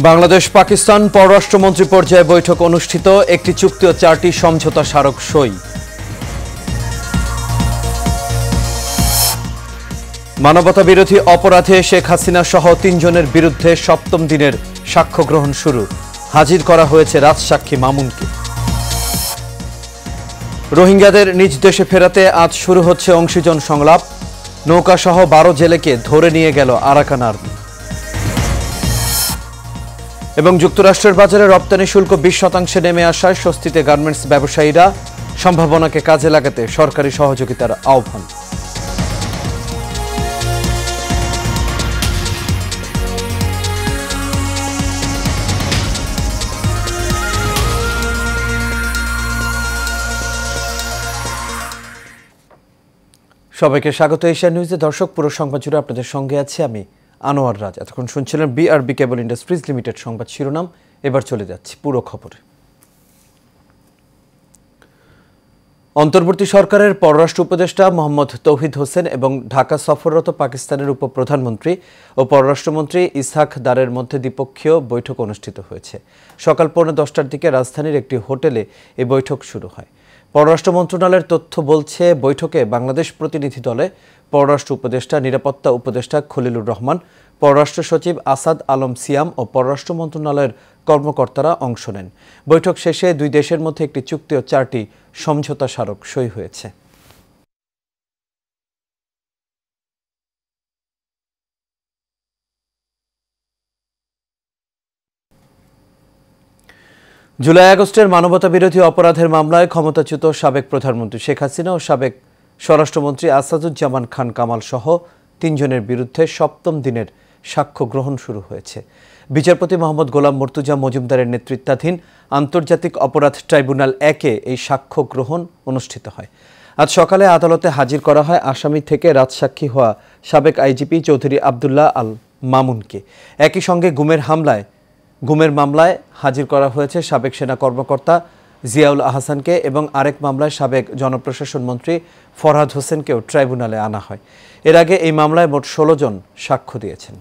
বাংলাদেশ পাকিস্তান পররাষ্ট্রমন্ত্রী পর্যায়ে বৈঠক অনুষ্ঠিত। একটি চুক্তি ও 4টি সমঝোতা স্মারক সই। মানবতা বিরোধী অপরাধে শেখ হাসিনা সহ 3 জনের বিরুদ্ধে 7ম দিনের সাক্ষ্য গ্রহণ শুরু। হাজির করা হয়েছে রাজসাক্ষী মামুনকে। রোহিঙ্গাদের নিজ দেশে ফেরাতে আজ শুরু হচ্ছে অংশীজন সংলাপ। নৌকাসহ 12 জেলেকে ধরে নিয়ে গেল আরাকান আর্মি। এবং যুক্তরাষ্ট্রের বাজারে রপ্তানি শুল্ক 20% নেমে আসায় স্বস্তিতে গার্মেন্টস ব্যবসায়ীরা। সম্ভাবনাকে কাজে লাগাতে সরকারি সহযোগিতার আহ্বান। সবাইকে স্বাগত এশিয়া নিউজে। দর্শক, পুরো সংবাদ জুড়ে আপনাদের সঙ্গে আছি আমি আনোয়ার রাজ। এতক্ষণ শুনছিলেন বিআরবি কেবল ইন্ডাস্ট্রিজ লিমিটেড সংবাদ শিরোনাম। এবার চলে যাচ্ছি পুরো খবরে। অন্তর্বর্তী সরকারের পররাষ্ট্র উপদেষ্টা মোহাম্মদ তৌহিদ হোসেন এবং ঢাকা সফররত পাকিস্তানের উপপ্রধানমন্ত্রী ও পররাষ্ট্রমন্ত্রী ইসহাক দারের মধ্যে দ্বিপক্ষীয় বৈঠক অনুষ্ঠিত হয়েছে। সকাল 10:15টার দিকে রাজধানীর একটি হোটেলে এই বৈঠক শুরু হয়। পররাষ্ট্র মন্ত্রণালয়ের তথ্য বলছে, বৈঠকে বাংলাদেশ প্রতিনিধি দলে পররাষ্ট্র উপদেষ্টা, নিরাপত্তা উপদেষ্টা খলিলুর রহমান, পররাষ্ট্র সচিব আসাদ আলম সিয়াম ও পররাষ্ট্র মন্ত্রণালয়ের কর্মকর্তারা অংশ নেন। বৈঠক শেষে দুই দেশের মধ্যে একটি চুক্তি ও 4টি সমঝোতা স্মারক সই হয়েছে। জুলাই আগস্টের মানবতা বিরোধী অপরাধের মামলায় ক্ষমতাচ্যুত সাবেক প্রধানমন্ত্রী শেখ হাসিনা ও সাবেক স্বরাষ্ট্রমন্ত্রী আসাদুজ্জামান খান কামাল সহ 3 জনের বিরুদ্ধে 7ম দিনের সাক্ষ্য গ্রহণ শুরু হয়েছে। বিচারপতি মোহাম্মদ গোলাম মর্তুজা মজুমদারের নেতৃত্বাধীন আন্তর্জাতিক অপরাধ ট্রাইব্যুনাল 1-এ এই সাক্ষ্য গ্রহণ অনুষ্ঠিত হয়। আজ সকালে আদালতে হাজির করা হয় আসামি থেকে রাজসাক্ষী হওয়া সাবেক আইজিপি চৌধুরী আবদুল্লাহ আল মামুনকে। একই সঙ্গে গুমের মামলায় হাজির করা হয়েছে সাবেক সেনা কর্মকর্তা জিয়াউল আহসানকে এবং আরেক মামলায় সাবেক জনপ্রশাসন মন্ত্রী ফরহাদ হোসেনকেও ট্রাইব্যুনালে আনা হয়। এর আগে এই মামলায় মোট 16 জন সাক্ষ্য দিয়েছেন।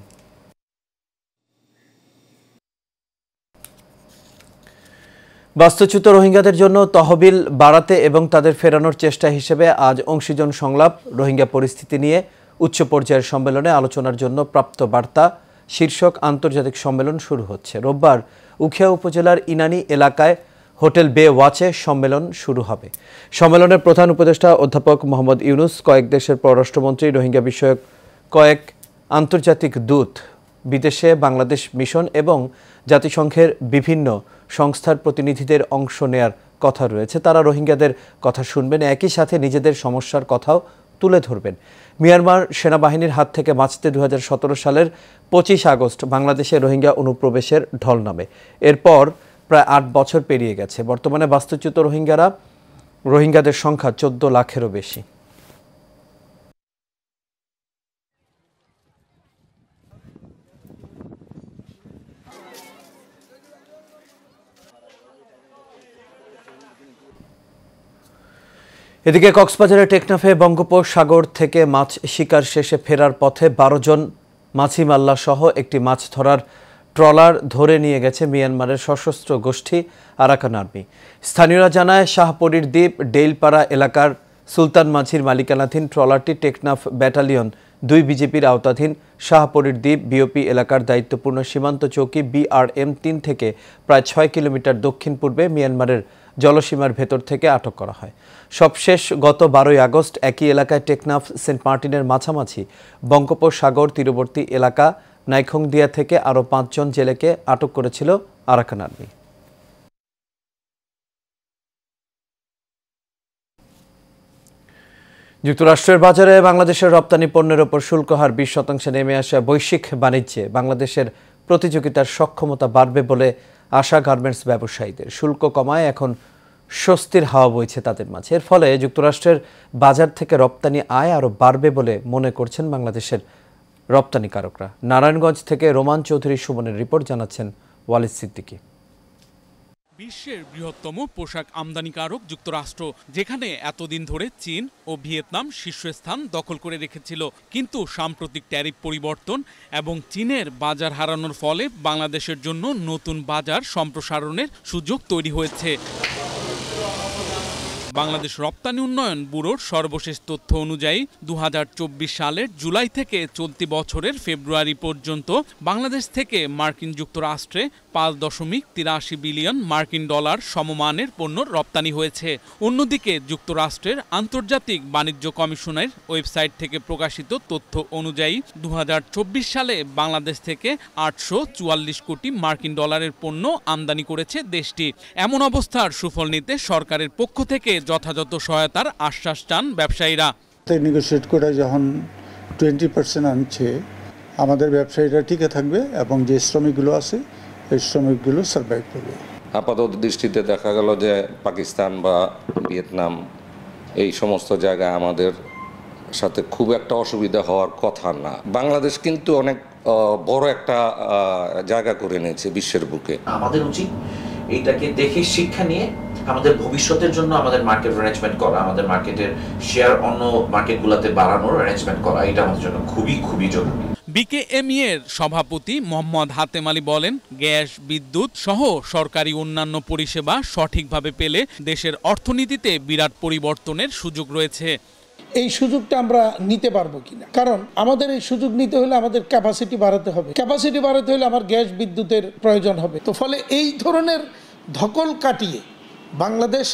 বাস্তুচ্যুত রোহিঙ্গাদের জন্য তহবিল বাড়াতে এবং তাদের ফেরানোর চেষ্টা হিসেবে আজ অংশীজন সংলাপ, রোহিঙ্গা পরিস্থিতি নিয়ে উচ্চ পর্যায়ের সম্মেলনে আলোচনার জন্য প্রাপ্ত বার্তা শীর্ষক আন্তর্জাতিক সম্মেলন শুরু হচ্ছে। রোববার উখিয়া উপজেলার ইনানী এলাকায় হোটেল বে ওয়াচে সম্মেলন শুরু হবে। সম্মেলনের প্রধান উপদেষ্টা অধ্যাপক মোহাম্মদ ইউনুস, কয়েক দেশের পররাষ্ট্রমন্ত্রী, রোহিঙ্গা বিষয়ক কয়েক আন্তর্জাতিক দূত, বিদেশে বাংলাদেশ মিশন এবং জাতিসংঘের বিভিন্ন সংস্থার প্রতিনিধিদের অংশ নেয়ার কথা রয়েছে। তারা রোহিঙ্গাদের কথা শুনবেন, একই সাথে নিজেদের সমস্যার কথাও তুলে ধরবেন। মিয়ানমার সেনাবাহিনীর হাত থেকে বাঁচতে 2017 সালের 25 আগস্ট বাংলাদেশে রোহিঙ্গা অনুপ্রবেশের ঢল নামে। এরপর প্রায় 8 বছর পেরিয়ে গেছে। বর্তমানে বাস্তুচ্যুত রোহিঙ্গাদের সংখ্যা 14 লাখেরও বেশি। এদিকে কক্সবাজারের টেকনাফে বঙ্গোপসাগর থেকে মাছ শিকার শেষে ফেরার পথে 12 জন মাছিমাল্লা সহ একটি মাছ ধরার ট্রলার ধরে নিয়ে গেছে মিয়ানমারের সশস্ত্র গোষ্ঠী আরাকান আর্মি। স্থানীয়রা জানায়, শাহপরীর দ্বীপ ডেইলপাড়া এলাকার সুলতান মাঝির মালিকানাধীন ট্রলারটি টেকনাফ ব্যাটালিয়ন 2 বিজেপির আওতাধীন শাহপরীর দ্বীপ বিওপি এলাকার দায়িত্বপূর্ণ সীমান্ত চৌকি BRM 3 থেকে প্রায় 6 কিলোমিটার দক্ষিণ পূর্বে মিয়ানমারের জলসীমার ভেতর থেকে আটক করা হয়। সবশেষ গত 12 আগস্ট একই এলাকায় টেকনাফ সেন্ট মার্টিনের মাঝামাঝি বঙ্গোপসাগর তীরবর্তী এলাকা নাইখংদিয়া থেকে আরও 5 জন জেলেকে আটক করেছিল আরাকান আর্মি। যুক্তরাষ্ট্রের বাজারে বাংলাদেশের রপ্তানি পণ্যের ওপর শুল্ক হার 20% নেমে আসা বৈশ্বিক বাণিজ্যে বাংলাদেশের প্রতিযোগিতার সক্ষমতা বাড়বে বলে আশা গার্মেন্টস ব্যবসায়ীদের। শুল্ক কমায় এখন স্বস্তির হাওয়া বইছে তাদের মাঝে। এর ফলে যুক্তরাষ্ট্রের বাজার থেকে রপ্তানি আয় আরও বাড়বে বলে মনে করছেন বাংলাদেশের রপ্তানিকারকরা। নারায়ণগঞ্জ থেকে রোমান চৌধুরী সুমনের রিপোর্ট, জানাচ্ছেন ওয়ালিদ সিদ্দিকী। বিশ্বের বৃহত্তম পোশাক আমদানিকারক যুক্তরাষ্ট্র, যেখানে এতদিন ধরে চীন ও ভিয়েতনাম শীর্ষস্থান দখল করে রেখেছিল, কিন্তু সাম্প্রতিক ট্যারিফ পরিবর্তন এবং চীনের বাজার হারানোর ফলে বাংলাদেশের জন্য নতুন বাজার সম্প্রসারণের সুযোগ তৈরি হয়েছে। বাংলাদেশ রপ্তানি উন্নয়ন ব্যুরোর সর্বশেষ তথ্য অনুযায়ী 2024 সালের জুলাই থেকে চলতি বছরের ফেব্রুয়ারি পর্যন্ত বাংলাদেশ থেকে মার্কিন যুক্তরাষ্ট্রে 5.83 বিলিয়ন মার্কিন ডলার সমমানের পণ্য রপ্তানি হয়েছে। অন্যদিকে যুক্তরাষ্ট্রের আন্তর্জাতিক বাণিজ্য কমিশনের ওয়েবসাইট থেকে প্রকাশিত তথ্য অনুযায়ী 2024 সালে বাংলাদেশ থেকে 844 কোটি মার্কিন ডলারের পণ্য আমদানি করেছে দেশটি। এমন অবস্থার সুফল নিতে সরকারের পক্ষ থেকে যথাযথ সহায়তার আশ্বাস চান ব্যবসায়ীরা। নেগোশিয়েট করে যখন 20% আনছে, আমাদের ব্যবসায়ীরা টিকে থাকবে এবং যে শ্রমিকগুলো আছে এই শ্রমিকগুলো সার্ভাইভ করবে। আপাতত দৃষ্টিতে দেখা গেল যে পাকিস্তান বা ভিয়েতনাম এই সমস্ত জায়গায় আমাদের সাথে খুব একটা অসুবিধা হওয়ার কথা না। বাংলাদেশ কিন্তু অনেক বড় একটা জায়গা করে নিয়েছে বিশ্বের বুকে। আমাদের উচিত এইটাকে দেখে শিক্ষা নিয়ে আমাদের ভবিষ্যতের জন্য আমাদের মার্কেট অ্যারেঞ্জমেন্ট করা, আমাদের মার্কেটের শেয়ার অন্য মার্কেটগুলোতে বাড়ানোর অ্যারেঞ্জমেন্ট করা, এটা আমাদের জন্য খুবই খুবই জরুরি। বিকেএমই এর সভাপতি মোহাম্মদ হাতেম আলী বলেন, গ্যাস, বিদ্যুৎ সহ সরকারি অন্যান্য পরিষেবা সঠিকভাবে পেলে দেশের অর্থনীতিতে বিরাট পরিবর্তনের সুযোগ রয়েছে। এই সুযোগটা আমরা নিতে পারবো কিনা, কারণ আমাদের এই সুযোগ নিতে হলে আমাদের ক্যাপাসিটি বাড়াতে হবে। ক্যাপাসিটি বাড়াতে হলে আমার গ্যাস বিদ্যুতের প্রয়োজন হবে। তো ফলে এই ধরনের ধকল কাটিয়ে বাংলাদেশ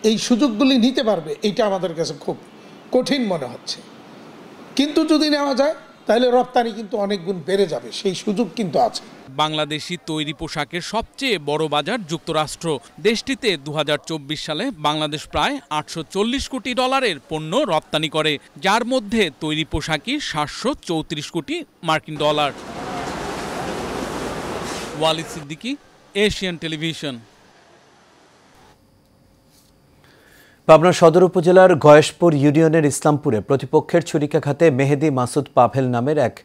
এই সুযোগগুলি নিতে পারবে, এইটা আমাদের কাছে খুব কঠিন মনে হচ্ছে। কিন্তু যদি নেওয়া যায় তাহলে রপ্তানি কিন্তু অনেক গুণ বেড়ে যাবে, সেই সুযোগ কিন্তু আছে। বাংলাদেশি তৈরি পোশাকের সবচেয়ে বড় বাজার যুক্তরাষ্ট্র। দেশটিতে 2024 সালে বাংলাদেশ প্রায় 840 কোটি ডলারের পণ্য রপ্তানি করে, যার মধ্যে তৈরি পোশাকই 734 কোটি মার্কিন dollar. Walid Siddiqui, Asian television. Pabna সদর উপজেলার গয়েশপুর ইউনিয়নের ইসলামপুরে প্রতিপক্ষের ছুরিকাঘাতে মেহেদি মাসুদ পাভেল নামের এক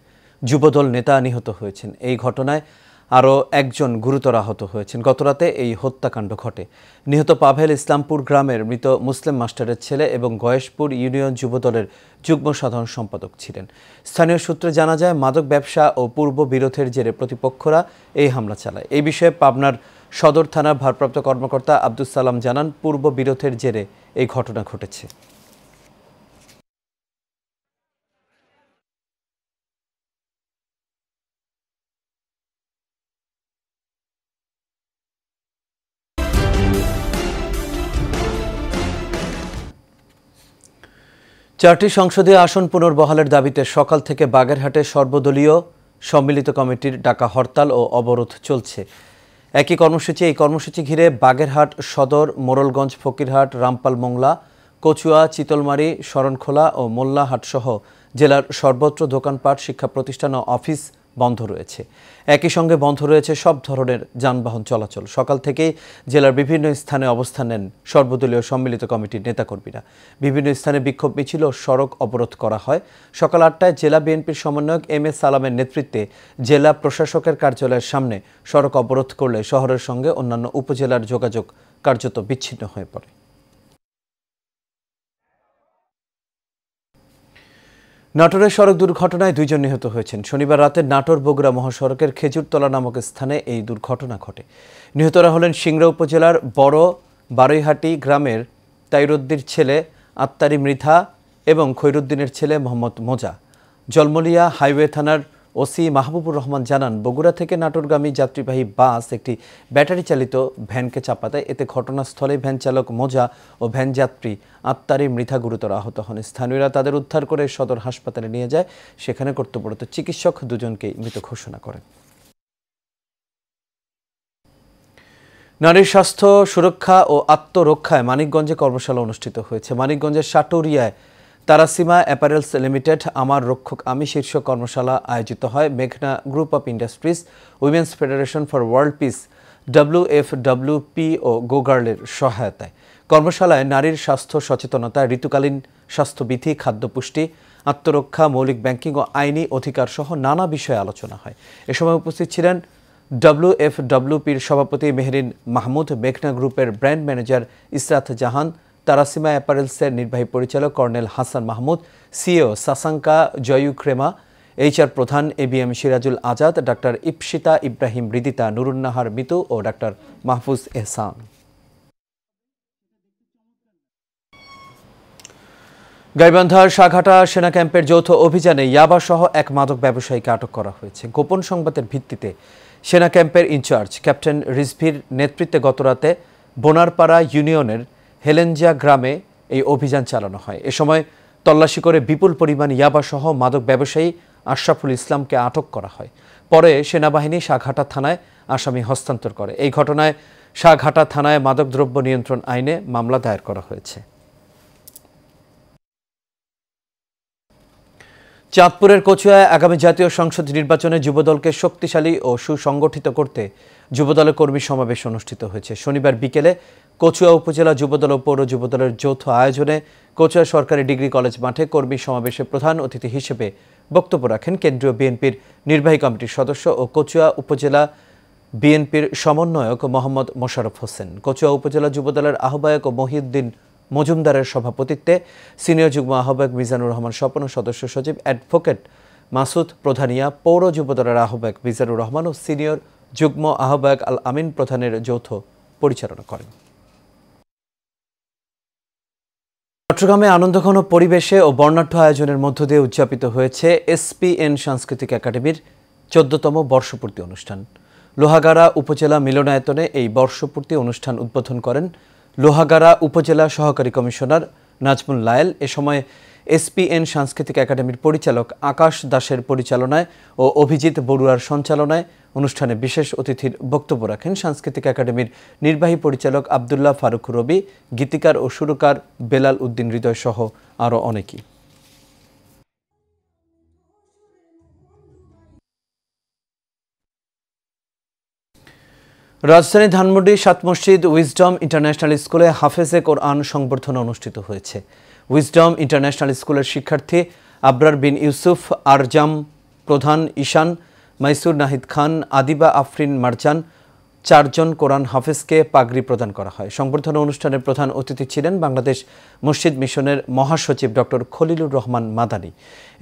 যুবদল নেতা নিহত হয়েছেন। এই ঘটনায় আরও একজন গুরুতর আহত হয়েছেন। গতরাতে এই হত্যাকাণ্ড ঘটে। নিহত পাভেল ইসলামপুর গ্রামের মৃত মুসলিম মাস্টারের ছেলে এবং গয়েশপুর ইউনিয়ন যুবদলের যুগ্ম সাধারণ সম্পাদক ছিলেন। স্থানীয় সূত্রে জানা যায়, মাদক ব্যবসা ও পূর্ব বিরোধের জেরে প্রতিপক্ষরা এই হামলা চালায়। এই বিষয়ে পাবনার সদর থানার ভারপ্রাপ্ত কর্মকর্তা আব্দুস সালাম জানান, পূর্ব বিরোধের জেরে এই ঘটনা ঘটেছে। চারটি সংসদীয় আসন পুনর্বহালের দাবিতে সকাল থেকে বাগেরহাটে সর্বদলীয় সম্মিলিত কমিটির ডাকা হরতাল ও অবরোধ চলছে। এই কর্মসূচি ঘিরে বাগেরহাট সদর, মোড়লগঞ্জ, ফকিরহাট, রামপাল, মোংলা, কচুয়া, চিতলমারি, শরণখোলা ও মোল্লাহাট সহ জেলার সর্বত্র দোকানপাট, শিক্ষা প্রতিষ্ঠান ও অফিস বন্ধ রয়েছে। একই সঙ্গে বন্ধ রয়েছে সব ধরনের যানবাহন চলাচল। সকাল থেকেই জেলার বিভিন্ন স্থানে অবস্থান নেন সর্বদলীয় সম্মিলিত কমিটির নেতাকর্মীরা। বিভিন্ন স্থানে বিক্ষোভ মিছিল ও সড়ক অবরোধ করা হয়। সকাল 8টায় জেলা বিএনপির সমন্বয়ক MS সালামের নেতৃত্বে জেলা প্রশাসকের কার্যালয়ের সামনে সড়ক অবরোধ করলে শহরের সঙ্গে অন্যান্য উপজেলার যোগাযোগ কার্যত বিচ্ছিন্ন হয়ে পড়ে। নাটোরের সড়ক দুর্ঘটনায় 2 জন নিহত হয়েছেন। শনিবার রাতে নাটোর বগুড়া মহাসড়কের খেজুরতলা নামক স্থানে এই দুর্ঘটনা ঘটে। নিহতরা হলেন সিংড়া উপজেলার বড় বারৈহাটি গ্রামের তাইরুদ্দির ছেলে আত্তারি মৃধা এবং খৈরুদ্দিনের ছেলে মোহাম্মদ মোজা। জলমলিয়া হাইওয়ে থানার ওসি মাহবুবুর রহমান জানান, বগুড়া থেকে নাটোরগামী যাত্রীবাহী বাস একটি ব্যাটারি চালিত ভ্যানকে চাপা দেয়। এতে ঘটনাস্থলে ভ্যান চালক মোজা ও ভ্যান যাত্রী আত্তারি মৃধা গুরুতর আহত হন। স্থানীয়রা তাদের উদ্ধার করে সদর হাসপাতালে নিয়ে যায়। সেখানে কর্তব্যরত চিকিৎসক 2 জনকেই মৃত ঘোষণা করেন। নারীর স্বাস্থ্য সুরক্ষা ও আত্মরক্ষায় মানিকগঞ্জে কর্মশালা অনুষ্ঠিত হয়েছে। মানিকগঞ্জের সাটুরিয়ায় তারাসীমা অ্যাপারেলস লিমিটেড আমার রক্ষক আমি শীর্ষক কর্মশালা আয়োজিত হয় মেঘনা group of industries, women's federation for world piece, WFWP ও গোগার্লের সহায়তায়। কর্মশালায় নারীর স্বাস্থ্য সচেতনতা, ঋতুকালীন স্বাস্থ্যবিধি, খাদ্যপুষ্টি, আত্মরক্ষা, মৌলিক ব্যাংকিং ও আইনি অধিকার সহ নানা বিষয়ে আলোচনা হয়। এ সময় উপস্থিত ছিলেন WFWP'র সভাপতি মেহরিন মাহমুদ, মেঘনা গ্রুপের ব্র্যান্ড ম্যানেজার ইসরাত জাহান, তারাসিমা অ্যাপারেলসের নির্বাহী পরিচালক colonel Hasan Mahmud, CEO Sasanka Jayukrema, HR প্রধান ABM সিরাজুল আজাদ, ডাক্তার ইপসিতা ইব্রাহিম রিদিতা, নুরুন্নাহার মিতু ও ডাক্তার মাহফুজ এহসান। গাইবান্ধার সাঘাটা সেনা ক্যাম্পের যৌথ অভিযানে ইয়াবাসহ এক মাদক ব্যবসায়ীকে আটক করা হয়েছে। গোপন সংবাদের ভিত্তিতে সেনা ক্যাম্পের ইনচার্জ ক্যাপ্টেন রিজভির নেতৃত্বে গতরাতে বোনারপাড়া ইউনিয়নের হেলেঞ্জা গ্রামে এই অভিযান চালানো হয়। এ সময় তল্লাশি করে বিপুল পরিমাণ ইয়াবাসহ মাদক ব্যবসায়ী আশরাফুল ইসলামকে আটক করা হয়। পরে সেনাবাহিনী সাঘাটা থানায় আসামি হস্তান্তর করে। এই ঘটনায় সাঘাটা থানায় মাদকদ্রব্য নিয়ন্ত্রণ আইনে মামলা দায়ের করা হয়েছে। চাঁদপুরের কচুয়ায় আগামী জাতীয় সংসদ নির্বাচনে যুবদলকে শক্তিশালী ও সুসংগঠিত করতে যুবদলের কর্মী সমাবেশ অনুষ্ঠিত হয়েছে। শনিবার বিকেলে কচুয়া উপজেলা যুবদল ও পৌর যুবদলের যৌথ আয়োজনে কচুয়া সরকারি ডিগ্রি কলেজ মাঠে কর্মী সমাবেশে প্রধান অতিথি হিসেবে বক্তব্য রাখেন কেন্দ্রীয় বিএনপির নির্বাহী কমিটির সদস্য ও কচুয়া উপজেলা বিএনপির সমন্বয়ক মোহাম্মদ মোশাররফ হোসেন। কচুয়া উপজেলা যুবদলের আহ্বায়ক ও মহিউদ্দিন মজুমদারের সভাপতিত্বে সিনিয়র যুগ্ম আহ্বায়ক মিজানুর রহমান স্বপন ও সদস্য সচিব অ্যাডভোকেট মাসুদ প্রধানিয়া, পৌর যুবদলের আহ্বায়ক মিজানুর রহমান ও সিনিয়র যুগ্ম আহ্বায়ক আল আমিন প্রধানের যৌথ পরিচালনা করেন। চট্টগ্রামে আনন্দঘন পরিবেশে ও বর্ণাঢ্য আয়োজনের মধ্য দিয়ে উদযাপিত হয়েছে SPN সাংস্কৃতিক একাডেমির 14তম বর্ষপূর্তি অনুষ্ঠান। লোহাগাড়া উপজেলা মিলনায়তনে এই বর্ষপূর্তি অনুষ্ঠান উদ্বোধন করেন লোহাগাড়া উপজেলা সহকারী কমিশনার নাজমুল লায়েল। এ সময় SPN সাংস্কৃতিক একাডেমির পরিচালক আকাশ দাসের পরিচালনায় ও অভিজিৎ বড়ুয়ার সঞ্চালনায় অনুষ্ঠানে বিশেষ অতিথির বক্তব্য রাখেন সাংস্কৃতিক একাডেমির নির্বাহী পরিচালক আব্দুল্লাহ ফারুক রবি, গীতিকার ও সুরকার বেলাল উদ্দিন হৃদয় সহ আরও অনেকেই। রাজধানী ধানমন্ডি সাত মসজিদ উইজডম ইন্টারন্যাশনাল স্কুলে হাফেজে কোরআন সংবর্ধনা অনুষ্ঠিত হয়েছে। উইজডম ইন্টারন্যাশনাল স্কুলের শিক্ষার্থী আবরার বিন ইউসুফ, আরজাম প্রধান, ঈশান, মাইসুর নাহিদ খান, আদিবা আফরিন মারজান 4 জন কোরআন হাফেজকে পাগড়ি প্রদান করা হয়। সংবর্ধনা অনুষ্ঠানের প্রধান অতিথি ছিলেন বাংলাদেশ মসজিদ মিশনের মহাসচিব ডক্টর খলিলুর রহমান মাদানী।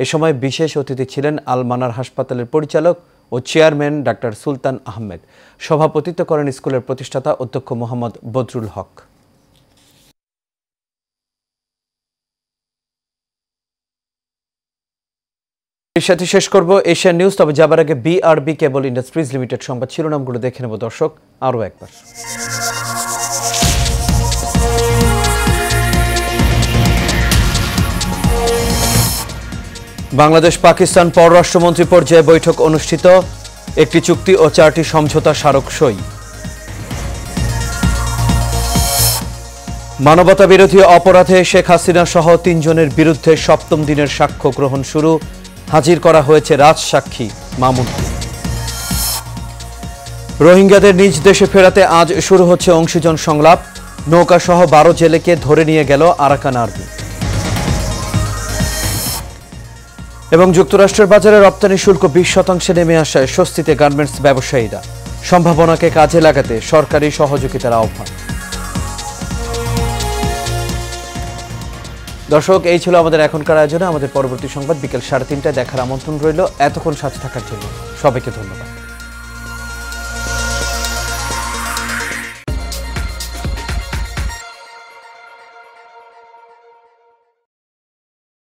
এ সময় বিশেষ অতিথি ছিলেন আল মানার হাসপাতালের পরিচালক ও চেয়ারম্যান ডাক্তার সুলতান আহমেদ। সভাপতিত্ব করেন স্কুলের প্রতিষ্ঠাতা অধ্যক্ষ মোহাম্মদ বদরুল হক। এর সাথে শেষ করব এশিয়ান নিউজ। তবে যাবার আগে BRB কেবল ইন্ডাস্ট্রিজ লিমিটেড সংবাদ শিরোনামগুলো দেখে নেব দর্শক আরও একবার। বাংলাদেশ পাকিস্তান পররাষ্ট্রমন্ত্রী পর্যায়ে বৈঠক অনুষ্ঠিত, একটি চুক্তি ও 4টি সমঝোতা স্মারক সই। মানবতা বিরোধী অপরাধে শেখ হাসিনা সহ 3 জনের বিরুদ্ধে 7ম দিনের সাক্ষ্য গ্রহণ শুরু, হাজির করা হয়েছে রাজসাক্ষী মামুনকে। রোহিঙ্গাদের নিজ দেশে ফেরাতে আজ শুরু হচ্ছে অংশীজন সংলাপ, নৌকাসহ 12 জেলেকে ধরে নিয়ে গেল আরাকান আর্মি। এবং যুক্তরাষ্ট্রের বাজারে রপ্তানি শুল্ক 20% নেমে আসায় স্বস্তিতে গার্মেন্টস ব্যবসায়ীরা, সম্ভাবনাকে কাজে লাগাতে সরকারি সহযোগিতার আহ্বান। দর্শক, এই ছিল আমাদের এখনকার আয়োজনে। আমাদের পরবর্তী সংবাদ বিকেল 3:30টায় দেখার আমন্ত্রণ রইল। এতক্ষণ সাথে থাকার জন্য সবাইকে ধন্যবাদ।